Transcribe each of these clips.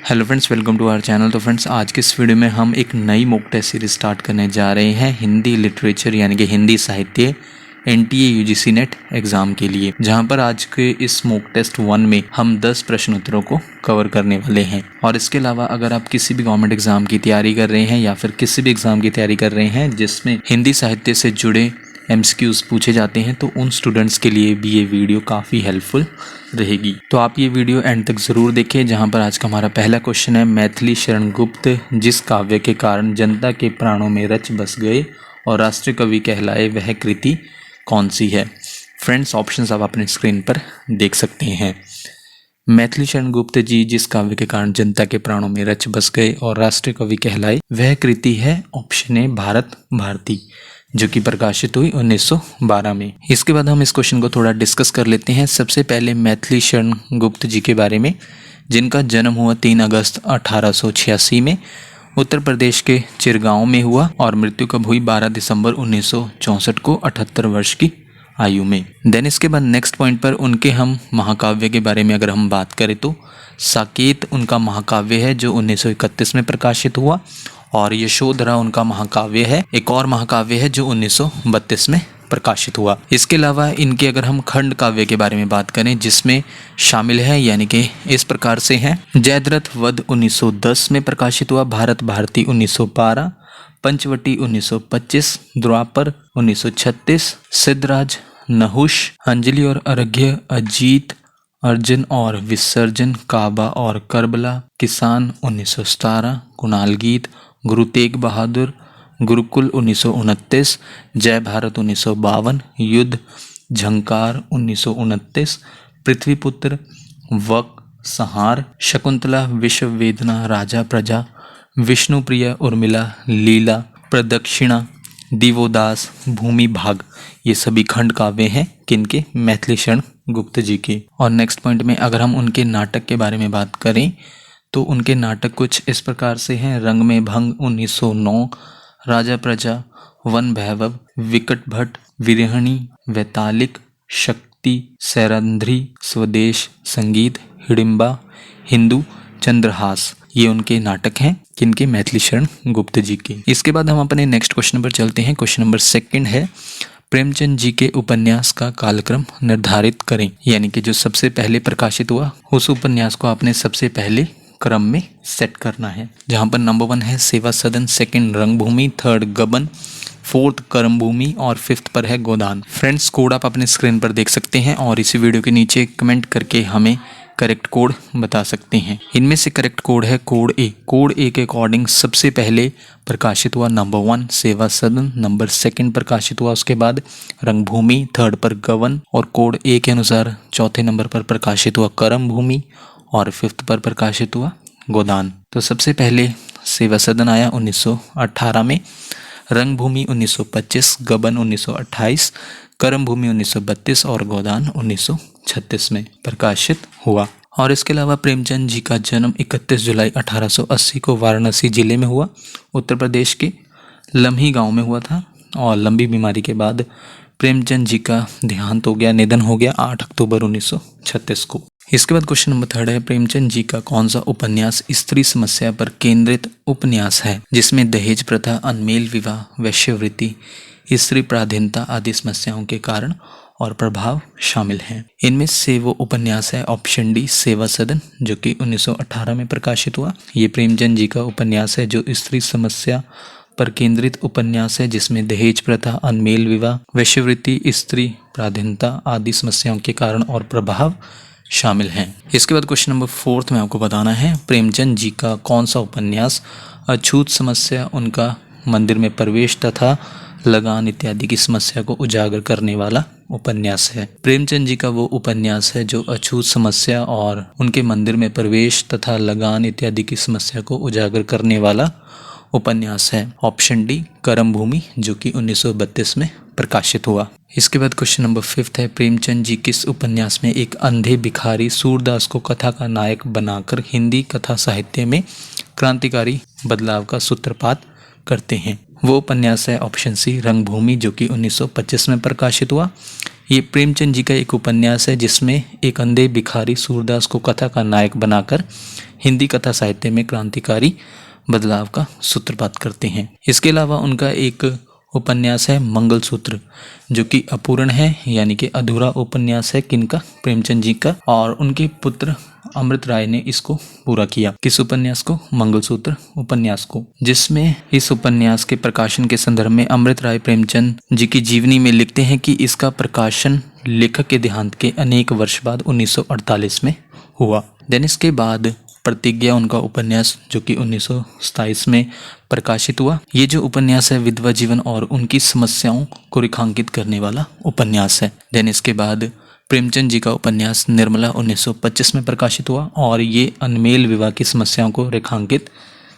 Hello friends, welcome to our channel. तो friends, आज के इस वीडियो में हम एक नई मॉक टेस्ट सीरीज स्टार्ट करने जा रहे हैं हिंदी लिटरेचर यानी कि हिंदी साहित्य एनटीए यूजीसी नेट एग्ज़ाम के लिए, जहां पर आज के इस मॉक टेस्ट 1 में हम 10 प्रश्न उत्तरों को कवर करने वाले हैं। और इसके अलावा अगर आप किसी भी गवर्नमेंट एग्ज़ाम की तैयारी कर रहे हैं या फिर किसी भी एग्ज़ाम की तैयारी कर रहे हैं जिसमें हिंदी साहित्य से जुड़े एमसीक्यूज पूछे जाते हैं, तो उन स्टूडेंट्स के लिए भी ये वीडियो काफ़ी हेल्पफुल रहेगी। तो आप ये वीडियो एंड तक ज़रूर देखें, जहां पर आज का हमारा पहला क्वेश्चन है, मैथिली शरण गुप्त जिस काव्य के कारण जनता के प्राणों में रच बस गए और राष्ट्रीय कवि कहलाए, वह कृति कौन सी है। फ्रेंड्स, ऑप्शंस आप अपने स्क्रीन पर देख सकते हैं। मैथिली शरण गुप्त जी जिस काव्य के कारण जनता के प्राणों में रच बस गए और राष्ट्रीय कवि कहलाए, वह कृति है ऑप्शन ए भारत भारती, जो कि प्रकाशित हुई 1912 में। इसके बाद हम इस क्वेश्चन को थोड़ा डिस्कस कर लेते हैं। सबसे पहले मैथिली शरण गुप्त जी के बारे में, जिनका जन्म हुआ 3 अगस्त 1886 में उत्तर प्रदेश के चिरगांव में हुआ और मृत्यु कब हुई 12 दिसंबर 1964 को 78 वर्ष की आयु में। देन इसके बाद नेक्स्ट पॉइंट पर उनके हम महाकाव्य के बारे में अगर हम बात करें तो साकेत उनका महाकाव्य है जो 1931 में प्रकाशित हुआ, और यशोधरा उनका महाकाव्य है, एक और महाकाव्य है जो 1932 में प्रकाशित हुआ। इसके अलावा इनके अगर हम खंड काव्य के बारे में बात करें जिसमें शामिल है, यानी कि इस प्रकार से हैं, जयद्रथ वध 1910 में प्रकाशित हुआ, भारत भारती 1912, पंचवटी 1925, द्वापर 1936, सिद्धराज, नहुष, अंजलि और अर्घ्य, अजीत, अर्जुन और विसर्जन, काबा और करबला, किसान 1917, कुणाल गीत, गुरु तेग बहादुर, गुरुकुल 1929, जय भारत 1952, युद्ध, झंकार 1929, पृथ्वीपुत्र, वक, संहार, शकुंतला, विश्व वेदना, राजा प्रजा, विष्णुप्रिय, उर्मिला, लीला, प्रदक्षिणा, दिवोदास, भूमि भाग, ये सभी खंड काव्य हैं किनके, मैथिली शरण गुप्त जी के। और नेक्स्ट पॉइंट में अगर हम उनके नाटक के बारे में बात करें तो उनके नाटक कुछ इस प्रकार से हैं, रंग में भंग 1909, राजा प्रजा, वन भैभव, विकट भट्ट, विरहणी, वैतालिक, शक्ति, सैरंध्री, स्वदेश, संगीत, हिडिंबा, हिंदू, चंद्रहास, ये उनके नाटक हैं किनके, मैथिली शरण गुप्त जी के। इसके बाद हम अपने नेक्स्ट क्वेश्चन पर चलते हैं। क्वेश्चन नंबर 2 है, प्रेमचंद जी के उपन्यास का कालक्रम निर्धारित करें, यानी कि जो सबसे पहले प्रकाशित हुआ उस उपन्यास को आपने सबसे पहले क्रम में सेट करना है, जहां पर नंबर 1 है सेवा सदन, 2 रंगभूमि, 3 गबन, 4 कर्मभूमि और 5 पर है गोदान। फ्रेंड्स, कोड आप अपने स्क्रीन पर देख सकते हैं और इसी वीडियो के नीचे कमेंट करके हमें करेक्ट कोड बता सकते हैं। इनमें से करेक्ट कोड है कोड ए। कोड ए के अकॉर्डिंग सबसे पहले प्रकाशित हुआ नंबर 1 सेवा सदन, नंबर 2 प्रकाशित हुआ उसके बाद रंगभूमि, 3 पर गवन, और कोड ए के अनुसार चौथे नंबर पर प्रकाशित हुआ कर्मभूमि और 5 पर प्रकाशित हुआ गोदान। तो सबसे पहले सेवा सदन आया 1918 में, रंगभूमि 1925, गबन 1928, कर्मभूमि 1932 और गोदान 1936 में प्रकाशित हुआ। और इसके अलावा प्रेमचंद जी का जन्म 31 जुलाई 1880 को वाराणसी जिले में हुआ, उत्तर प्रदेश के लम्ही गांव में हुआ था, और लंबी बीमारी के बाद प्रेमचंद जी का देहांत हो गया, निधन हो गया 8 अक्टूबर 1936 को। इसके बाद क्वेश्चन नंबर 3 है, प्रेमचंद जी का कौन सा उपन्यास स्त्री समस्या पर केंद्रित उपन्यास है, जिसमें दहेज प्रथा, अनमेल विवाह, वेश्यावृत्ति, स्त्री पराधीनता आदि समस्याओं के कारण और प्रभाव शामिल हैं। इनमें से वो उपन्यास है ऑप्शन डी सेवा सदन, जो कि 1918 में प्रकाशित हुआ। ये प्रेमचंद जी का उपन्यास है जो स्त्री समस्या पर केंद्रित उपन्यास है, जिसमें दहेज प्रथा, अनमेल विवाह, वेश्यावृत्ति, स्त्री पराधीनता आदि समस्याओं के कारण और प्रभाव शामिल हैं। इसके बाद क्वेश्चन नंबर 4 में आपको बताना है, प्रेमचंद जी का कौन सा उपन्यास अछूत समस्या, उनका मंदिर में प्रवेश तथा लगान इत्यादि की समस्या को उजागर करने वाला उपन्यास है। प्रेमचंद जी का वो उपन्यास है जो अछूत समस्या और उनके मंदिर में प्रवेश तथा लगान इत्यादि की समस्या को उजागर करने वाला उपन्यास है, ऑप्शन डी कर्मभूमि, जो कि 1932 में प्रकाशित हुआ। इसके बाद क्वेश्चन नंबर 5 है, प्रेमचंद जी किस उपन्यास में एक अंधे भिखारी सूरदास को कथा का नायक बनाकर हिंदी कथा साहित्य में क्रांतिकारी बदलाव का सूत्रपात करते हैं। वो उपन्यास है ऑप्शन सी रंगभूमि, जो कि 1925 में प्रकाशित हुआ। ये प्रेमचंद जी का एक उपन्यास है जिसमें एक अंधे भिखारी सूरदास को कथा का नायक बनाकर हिंदी कथा साहित्य में क्रांतिकारी बदलाव का सूत्रपात करते हैं। इसके अलावा उनका एक उपन्यास है मंगलसूत्र, जो कि अपूर्ण है, यानी कि अधूरा उपन्यास है। किनका? प्रेमचंद जी का। और उनके पुत्र अमृत राय ने इसको पूरा किया। किस उपन्यास को? मंगलसूत्र उपन्यास को, जिसमें इस उपन्यास के प्रकाशन के संदर्भ में अमृत राय प्रेमचंद जी की जीवनी में लिखते हैं कि इसका प्रकाशन लेखक के देहांत के अनेक वर्ष बाद 1948 में हुआ। देन इसके बाद प्रतिज्ञा उनका उपन्यास, जो कि 1927 में प्रकाशित हुआ। ये जो उपन्यास है विधवा जीवन और उनकी समस्याओं को रेखांकित करने वाला उपन्यास है। देन इसके बाद प्रेमचंद जी का उपन्यास निर्मला 1925 में प्रकाशित हुआ और ये अनमेल विवाह की समस्याओं को रेखांकित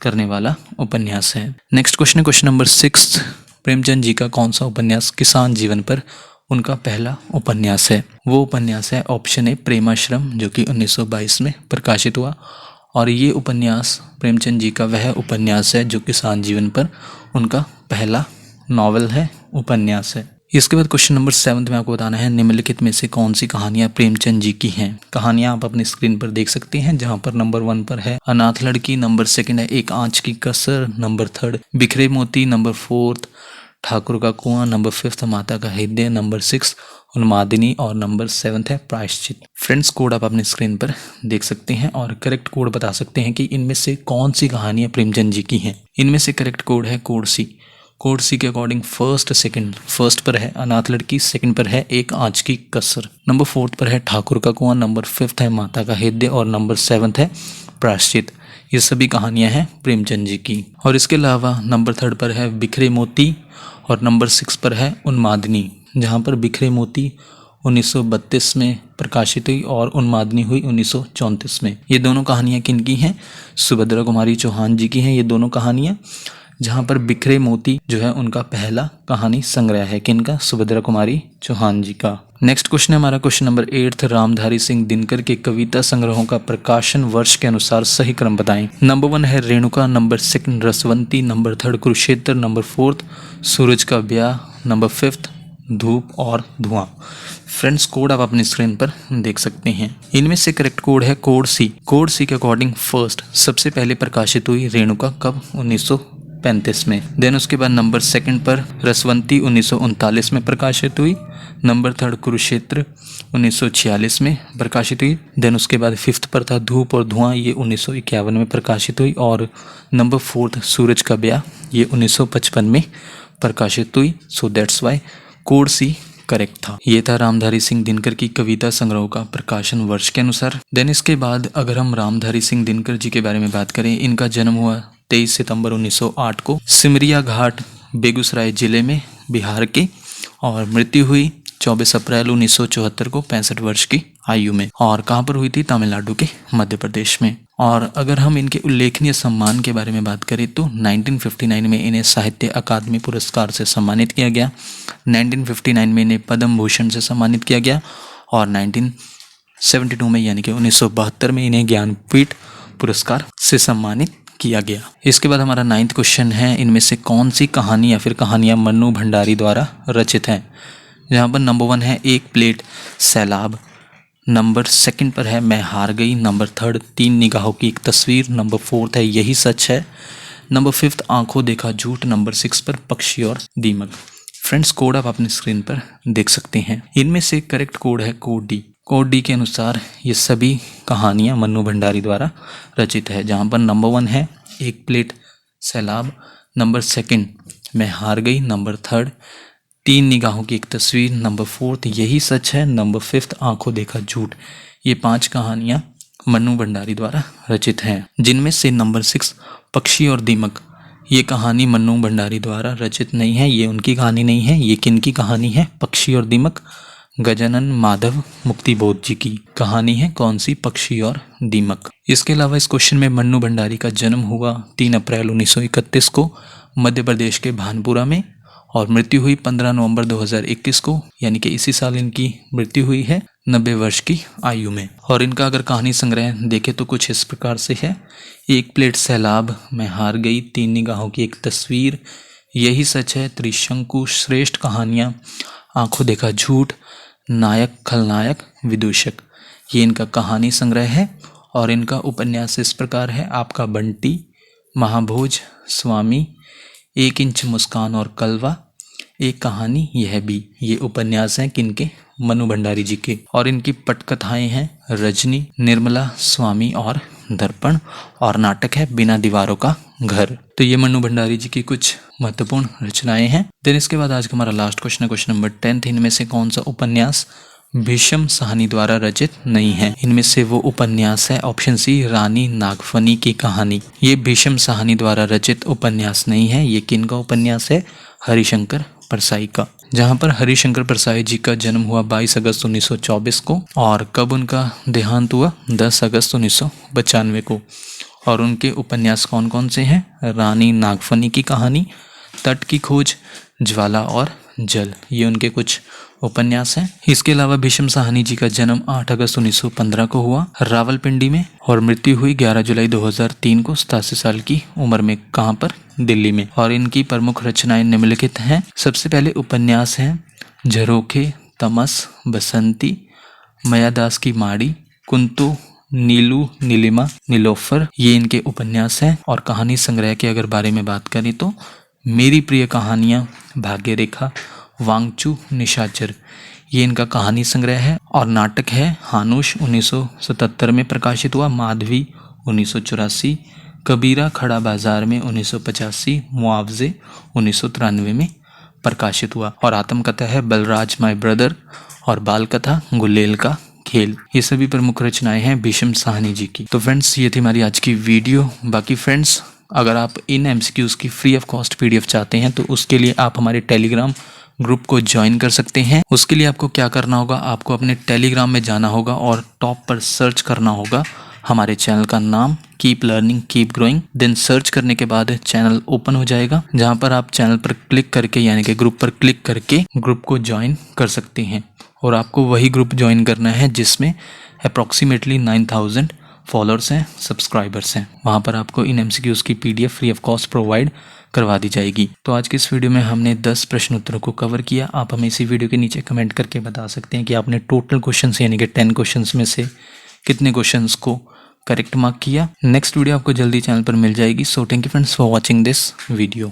करने वाला उपन्यास है। नेक्स्ट क्वेश्चन है क्वेश्चन नंबर 6। प्रेमचंद जी का कौन सा उपन्यास किसान जीवन पर उनका पहला उपन्यास है? वो उपन्यास है ऑप्शन ए प्रेमाश्रम, जो कि 1922 में प्रकाशित हुआ। और ये उपन्यास प्रेमचंद जी का वह उपन्यास है जो किसान जीवन पर उनका पहला नॉवल है, उपन्यास है। इसके बाद क्वेश्चन नंबर 7 में आपको बताना है निम्नलिखित में से कौन सी कहानियां प्रेमचंद जी की हैं। कहानियां आप अपनी स्क्रीन पर देख सकते हैं, जहां पर नंबर 1 पर है अनाथ लड़की, नंबर 2 है एक आंच की कसर, नंबर 3 बिखरे मोती, नंबर 4 ठाकुर का कुआं, नंबर 5 माता का हृदय, नंबर 6 उन्मादिनी और नंबर 7 है प्रायश्चित। फ्रेंड्स, कोड आप अपनी स्क्रीन पर देख सकते हैं और करेक्ट कोड बता सकते हैं कि इनमें से कौन सी कहानियां प्रेमचंद जी की हैं। इनमें से करेक्ट कोड है कोड सी। कोड सी के अकॉर्डिंग फर्स्ट पर है अनाथ लड़की, सेकंड पर है एक आंच की कसर, नंबर 4 पर है ठाकुर का कुआं, नंबर 5 है माता का हृदय और नंबर 7 है प्रायश्चित। ये सभी कहानियां हैं प्रेमचंद जी की। और इसके अलावा नंबर 3 पर है बिखरे मोती और नंबर 6 पर है उन्मादिनी, जहाँ पर बिखरे मोती 1932 में प्रकाशित हुई और उन्मादिनी हुई 1934 में। ये दोनों कहानियाँ किनकी हैं? सुभद्रा कुमारी चौहान जी की हैं ये दोनों कहानियाँ। जहाँ पर बिखरे मोती जो है उनका पहला कहानी संग्रह है। किनका? सुभद्रा कुमारी चौहान जी का। नेक्स्ट क्वेश्चन है हमारा क्वेश्चन नंबर 8। रामधारी सिंह दिनकर के कविता संग्रहों का प्रकाशन वर्ष के अनुसार सही क्रम बताएं। नंबर 1 है Renuka, number 2 Rasvanti, number 3 Kurukshetra, number 4 Suraj ka Byah, number 5 धूप और धुआं। फ्रेंड्स, कोड आप अपनी स्क्रीन पर देख सकते हैं। इनमें से करेक्ट कोड है कोड सी। कोड सी के अकॉर्डिंग फर्स्ट सबसे पहले प्रकाशित हुई रेणुका कब? 1935 में। देन उसके बाद नंबर 2 पर रसवंती 1939 में प्रकाशित हुई, नंबर 3 कुरुक्षेत्र 1946 में प्रकाशित हुई। देन उसके बाद 5th पर था धूप और धुआं, ये 1951 में प्रकाशित हुई। और नंबर 4 सूरज का ब्याह, ये 1955 में प्रकाशित हुई। So that's why code C correct था। ये था रामधारी सिंह दिनकर की कविता संग्रह का प्रकाशन वर्ष के अनुसार। देन इसके बाद अगर हम रामधारी सिंह दिनकर जी के बारे में बात करें, इनका जन्म हुआ 23 सितंबर 1908 को सिमरिया घाट बेगूसराय जिले में बिहार के, और मृत्यु हुई 24 अप्रैल 1974 को 65 वर्ष की आयु में। और कहाँ पर हुई थी? तमिलनाडु के मध्य प्रदेश में। और अगर हम इनके उल्लेखनीय सम्मान के बारे में बात करें तो 1959 में इन्हें साहित्य अकादमी पुरस्कार से सम्मानित किया गया, 1959 में इन्हें पद्म भूषण से सम्मानित किया गया और 1972 में यानी कि 1972 में इन्हें ज्ञानपीठ पुरस्कार से सम्मानित किया गया। इसके बाद हमारा 9th क्वेश्चन है इनमें से कौन सी कहानी या फिर कहानियाँ मन्नू भंडारी द्वारा रचित हैं। जहाँ पर नंबर 1 है एक प्लेट सैलाब, नंबर 2 पर है मैं हार गई, नंबर 3 तीन निगाहों की एक तस्वीर, नंबर 4 है यही सच है, नंबर 5 आंखों देखा झूठ, नंबर 6 पर पक्षी और दीमक। फ्रेंड्स, कोड आप अपनी स्क्रीन पर देख सकते हैं। इनमें से करेक्ट कोड है कोड डी। कोड डी के अनुसार ये सभी कहानियाँ मन्नू भंडारी द्वारा रचित है। जहाँ पर नंबर 1 है एक प्लेट सैलाब, नंबर 2 मैं हार गई, नंबर 3 तीन निगाहों की एक तस्वीर, नंबर 4 यही सच है, नंबर 5 आंखों देखा झूठ। ये 5 कहानियाँ मन्नू भंडारी द्वारा रचित हैं। जिनमें से नंबर 6 पक्षी और दीमक, ये कहानी मन्नू भंडारी द्वारा रचित नहीं है, ये उनकी कहानी नहीं है। ये किनकी कहानी है? पक्षी और दीमक गजानन माधव मुक्तिबोध जी की कहानी है। कौन सी? पक्षी और दीमक। इसके अलावा इस क्वेश्चन में मन्नू भंडारी का जन्म हुआ 3 अप्रैल 1931 को मध्य प्रदेश के भानपुरा में और मृत्यु हुई 15 नवंबर 2021 को, यानी कि इसी साल इनकी मृत्यु हुई है 90 वर्ष की आयु में। और इनका अगर कहानी संग्रह देखें तो कुछ इस प्रकार से है। एक प्लेट सैलाब, मैं हार गई, तीन निगाहों की एक तस्वीर, यही सच है, त्रिशंकु, श्रेष्ठ कहानियाँ, आंखों देखा झूठ, नायक खलनायक विदूषक। ये इनका कहानी संग्रह है। और इनका उपन्यास इस प्रकार है आपका बंटी, महाभोज, स्वामी, 1 इंच मुस्कान और कलवा, एक कहानी यह भी। ये उपन्यास हैं किनके? मनु भंडारी जी के। और इनकी पटकथाएं हैं रजनी, निर्मला, स्वामी और दर्पण, और नाटक है बिना दीवारों का घर। तो ये मनु भंडारी जी की कुछ महत्वपूर्ण रचनाएं हैं। देन इसके बाद आज का हमारा लास्ट क्वेश्चन है, क्वेश्चन नंबर 10। इनमें से कौन सा उपन्यास भीष्म साहनी द्वारा रचित नहीं है? इनमें से वो उपन्यास है ऑप्शन सी, रानी नागफनी की कहानी। ये भीष्म साहनी द्वारा रचित उपन्यास नहीं है। ये किन का उपन्यास है? हरिशंकर परसाई का। जहाँ पर हरिशंकर परसाई जी का जन्म हुआ 22 अगस्त 1924 को, और कब उनका देहांत हुआ? 10 अगस्त 1995 को। और उनके उपन्यास कौन कौन से हैं? रानी नागफनी की कहानी, तट की खोज, ज्वाला और जल, ये उनके कुछ उपन्यास हैं। इसके अलावा भीष्म साहनी जी का जन्म 8 अगस्त 1915 को हुआ रावलपिंडी में, और मृत्यु हुई 11 जुलाई 2003 को 87 साल की उम्र में। कहाँ पर? दिल्ली में। और इनकी प्रमुख रचनाएं निम्नलिखित हैं। सबसे पहले उपन्यास हैं झरोखे, तमस, बसंती, मयादास की माड़ी, कुंतु, नीलू, नीलिमा, नीलोफर, ये इनके उपन्यास हैं। और कहानी संग्रह के अगर बारे में बात करें तो मेरी प्रिय कहानियाँ, भाग्य रेखा, वांगचू, निशाचर, ये इनका कहानी संग्रह है। और नाटक है हानुश 1977 में प्रकाशित हुआ, माधवी 1984, कबीरा खड़ा बाजार में 1985, मुआवजे 1993 में प्रकाशित हुआ। और आत्मकथा है बलराज माय ब्रदर, और बाल कथा गुलेल का खेल। ये सभी प्रमुख रचनाएं हैं भीष्म साहनी जी की। तो फ्रेंड्स, ये थी हमारी आज की वीडियो। बाकी फ्रेंड्स, अगर आप इन MCQs की फ्री ऑफ कॉस्ट PDF चाहते हैं तो उसके लिए आप हमारे टेलीग्राम ग्रुप को ज्वाइन कर सकते हैं। उसके लिए आपको क्या करना होगा? आपको अपने टेलीग्राम में जाना होगा और टॉप पर सर्च करना होगा हमारे चैनल का नाम, keep learning keep growing. Then search करने के बाद चैनल ओपन हो जाएगा, जहां पर आप चैनल पर क्लिक करके यानी कि ग्रुप पर क्लिक करके ग्रुप को ज्वाइन कर सकते हैं। और आपको वही ग्रुप ज्वाइन करना है जिसमें अप्रॉक्सीमेटली 9000 फॉलोअर्स हैं, सब्सक्राइबर्स हैं। वहाँ पर आपको इन MCQs की PDF free of cost provide करवा दी जाएगी। तो आज की इस वीडियो में हमने 10 प्रश्न उत्तरों को कवर किया। आप हमें इसी वीडियो के नीचे कमेंट करके बता सकते हैं कि आपने टोटल क्वेश्चंस यानी कि 10 क्वेश्चंस में से कितने क्वेश्चंस को करेक्ट मार्क किया। नेक्स्ट वीडियो आपको जल्दी चैनल पर मिल जाएगी। So thank you friends for watching this video.